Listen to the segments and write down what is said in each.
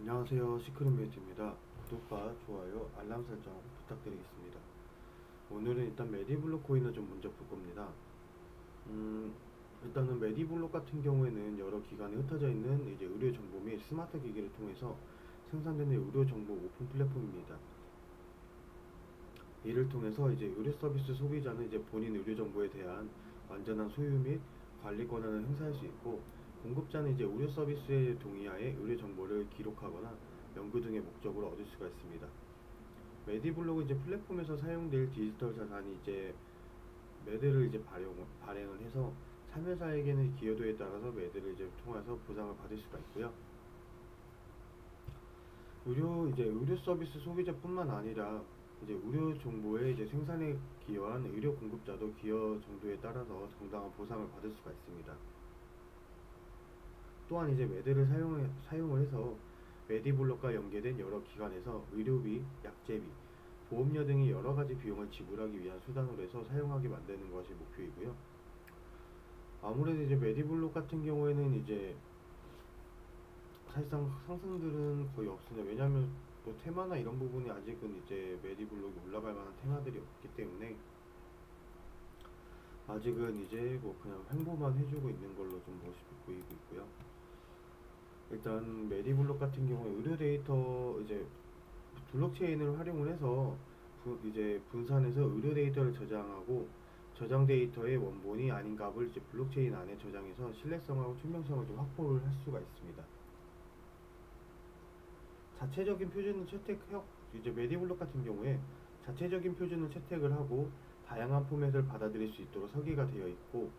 안녕하세요. 시크릿메이트입니다. 구독과 좋아요, 알람 설정 부탁드리겠습니다. 오늘은 일단 메디블록 코인을 좀 먼저 볼 겁니다. 일단은 메디블록 같은 경우에는 여러 기관에 흩어져 있는 이제 의료 정보 및 스마트 기기를 통해서 생산되는 의료 정보 오픈 플랫폼입니다. 이를 통해서 이제 의료 서비스 소비자는 이제 본인 의료 정보에 대한 완전한 소유 및 관리 권한을 행사할 수 있고, 공급자는 이제 의료 서비스에 동의하에 의료 정보를 기록하거나 연구 등의 목적으로 얻을 수가 있습니다. 메디블록은 이제 플랫폼에서 사용될 디지털 자산이 이제 매드를 이제 발행을 해서 참여자에게는 기여도에 따라서 매드를 이제 통해서 보상을 받을 수가 있고요. 의료 서비스 소비자뿐만 아니라 이제 의료 정보의 이제 생산에 기여한 의료 공급자도 기여 정도에 따라서 정당한 보상을 받을 수가 있습니다. 또한 이제 매드를 사용을 해서 메디블록과 연계된 여러 기관에서 의료비, 약제비, 보험료 등의 여러 가지 비용을 지불하기 위한 수단으로 해서 사용하게 만드는 것이 목표이고요. 아무래도 이제 메디블록 같은 경우에는 이제 사실상 상승들은 거의 없습니다. 왜냐하면 뭐 테마나 이런 부분이 아직은 이제 메디블록이 올라갈 만한 테마들이 없기 때문에 아직은 이제 뭐 그냥 횡보만 해주고 있는 걸로 좀 보이고 있고요. 일단 메디블록 같은 경우에 의료 데이터 이제 블록체인을 활용을 해서 이제 분산해서 의료 데이터를 저장하고, 저장 데이터의 원본이 아닌 값을 이제 블록체인 안에 저장해서 신뢰성하고 투명성을 좀 확보를 할 수가 있습니다. 자체적인 표준을 이제 메디블록 같은 경우에 자체적인 표준을 채택을 하고 다양한 포맷을 받아들일 수 있도록 설계가 되어 있고,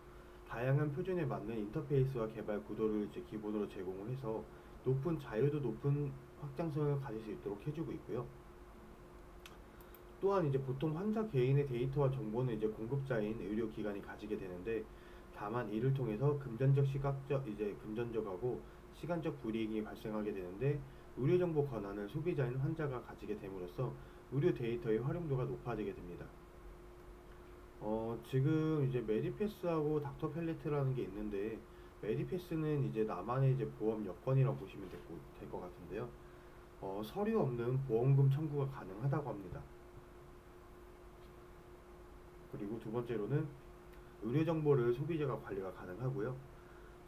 다양한 표준에 맞는 인터페이스와 개발 구도를 이제 기본으로 제공을 해서 높은 자유도 높은 확장성을 가질 수 있도록 해주고 있고요. 또한 이제 보통 환자 개인의 데이터와 정보는 이제 공급자인 의료기관이 가지게 되는데, 다만 이를 통해서 금전적하고 시간적 불이익이 발생하게 되는데, 의료정보 권한을 소비자인 환자가 가지게 됨으로써 의료 데이터의 활용도가 높아지게 됩니다. 지금 이제 메디패스하고 닥터팰리트라는 게 있는데, 메디패스는 이제 나만의 이제 보험 여건이라고 보시면 될 것 같은데요. 서류 없는 보험금 청구가 가능하다고 합니다. 그리고 두 번째로는 의료 정보를 소비자가 관리가 가능하고요.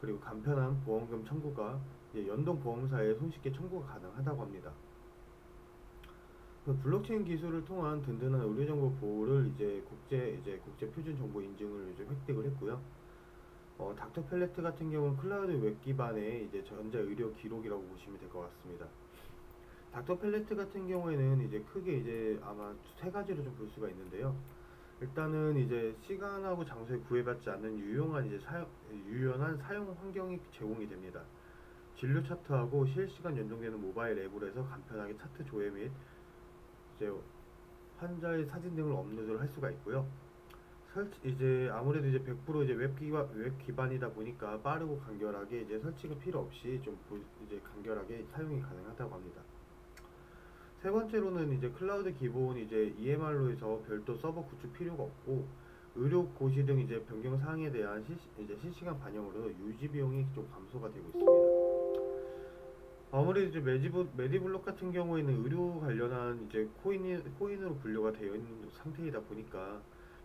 그리고 간편한 보험금 청구가 이제 연동 보험사에 손쉽게 청구가 가능하다고 합니다. 블록체인 기술을 통한 든든한 의료 정보 보호를 이제 국제 표준 정보 인증을 이제 획득을 했고요. 닥터팰레트 같은 경우는 클라우드 웹 기반의 이제 전자 의료 기록이라고 보시면 될 것 같습니다. 닥터팰레트 같은 경우에는 이제 크게 이제 아마 세 가지로 좀 볼 수가 있는데요. 일단은 이제 시간하고 장소에 구애받지 않는 유연한 사용 환경이 제공이 됩니다. 진료 차트하고 실시간 연동되는 모바일 앱으로 해서 간편하게 차트 조회 및 이제 환자의 사진 등을 업로드를 할 수가 있고요. 이제 아무래도 이제 100% 이제 웹 기반이다 보니까 빠르고 간결하게 이제 설치가 필요 없이 이제 간결하게 사용이 가능하다고 합니다. 세 번째로는 이제 클라우드 기본 이제 EMR로 해서 별도 서버 구축 필요가 없고, 의료 고시 등 이제 변경 사항에 대한 이제 실시간 반영으로 유지 비용이 좀 감소가 되고 있습니다. 아무래도 이제 메디블록 같은 경우에는 의료 관련한 이제 코인으로 분류가 되어 있는 상태이다 보니까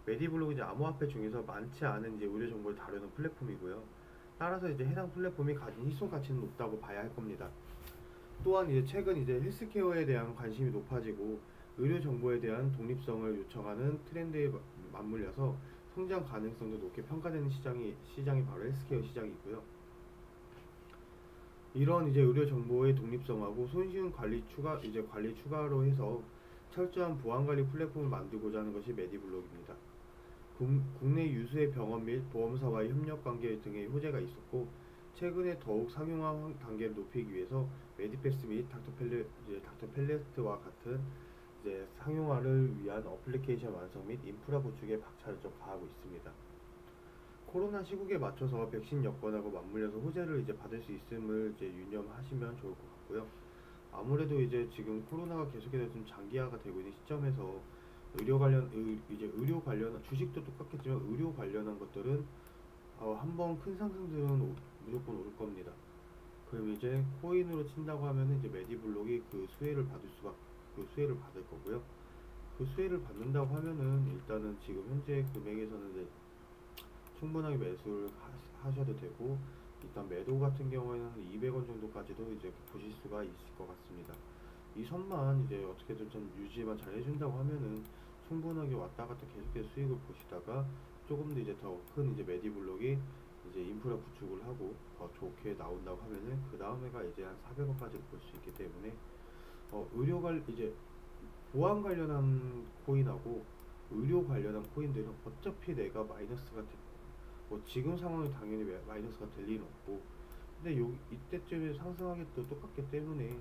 메디블록은 이제 암호화폐 중에서 많지 않은 이제 의료 정보를 다루는 플랫폼이고요. 따라서 이제 해당 플랫폼이 가진 희소 가치는 높다고 봐야 할 겁니다. 또한 이제 최근 이제 헬스케어에 대한 관심이 높아지고 의료 정보에 대한 독립성을 요청하는 트렌드에 맞물려서 성장 가능성도 높게 평가되는 시장이 바로 헬스케어 시장이고요. 이런 이제 의료 정보의 독립성하고 손쉬운 관리 추가로 해서 철저한 보안 관리 플랫폼을 만들고자 하는 것이 메디블록입니다. 국내 유수의 병원 및 보험사와의 협력 관계 등의 호재가 있었고, 최근에 더욱 상용화 단계를 높이기 위해서 메디패스 및 닥터팰레트와 같은 이제 상용화를 위한 어플리케이션 완성 및 인프라 구축에 박차를 좀 가하고 있습니다. 코로나 시국에 맞춰서 백신 여건하고 맞물려서 호재를 이제 받을 수 있음을 이제 유념하시면 좋을 것 같고요. 아무래도 이제 지금 코로나가 계속해서 좀 장기화가 되고 있는 시점에서 의료 관련 주식도 똑같겠지만 의료 관련한 것들은 한번 큰 상승들은 무조건 올 겁니다. 그럼 이제 코인으로 친다고 하면은 이제 메디블록이 그 수혜를 받을 거고요. 그 수혜를 받는다고 하면은 일단은 지금 현재 금액에서는 이제 충분하게 매수를 하셔도 되고, 일단 매도 같은 경우에는 200원 정도까지도 이제 보실 수가 있을 것 같습니다. 이 선만 이제 어떻게든 좀 유지만 잘 해준다고 하면은 충분하게 왔다 갔다 계속해서 수익을 보시다가 조금 더 이제 더 큰 이제 메디블록이 이제 인프라 구축을 하고 더 좋게 나온다고 하면은 그 다음에가 이제 한 400원까지 볼 수 있기 때문에 의료관 이제 보안 관련한 코인하고 의료 관련한 코인들은 어차피 내가 뭐 지금 상황이 당연히 마이너스가 될 리는 없고, 근데 이때쯤에 상승하기 또 똑같기 때문에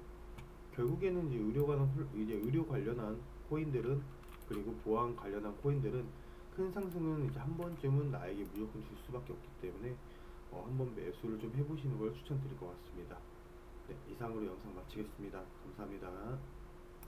결국에는 이제 의료 관련한 코인들은, 그리고 보안 관련한 코인들은 큰 상승은 이제 한 번쯤은 나에게 무조건 줄 수밖에 없기 때문에 한번 매수를 좀 해보시는 걸 추천드릴 것 같습니다. 네, 이상으로 영상 마치겠습니다. 감사합니다.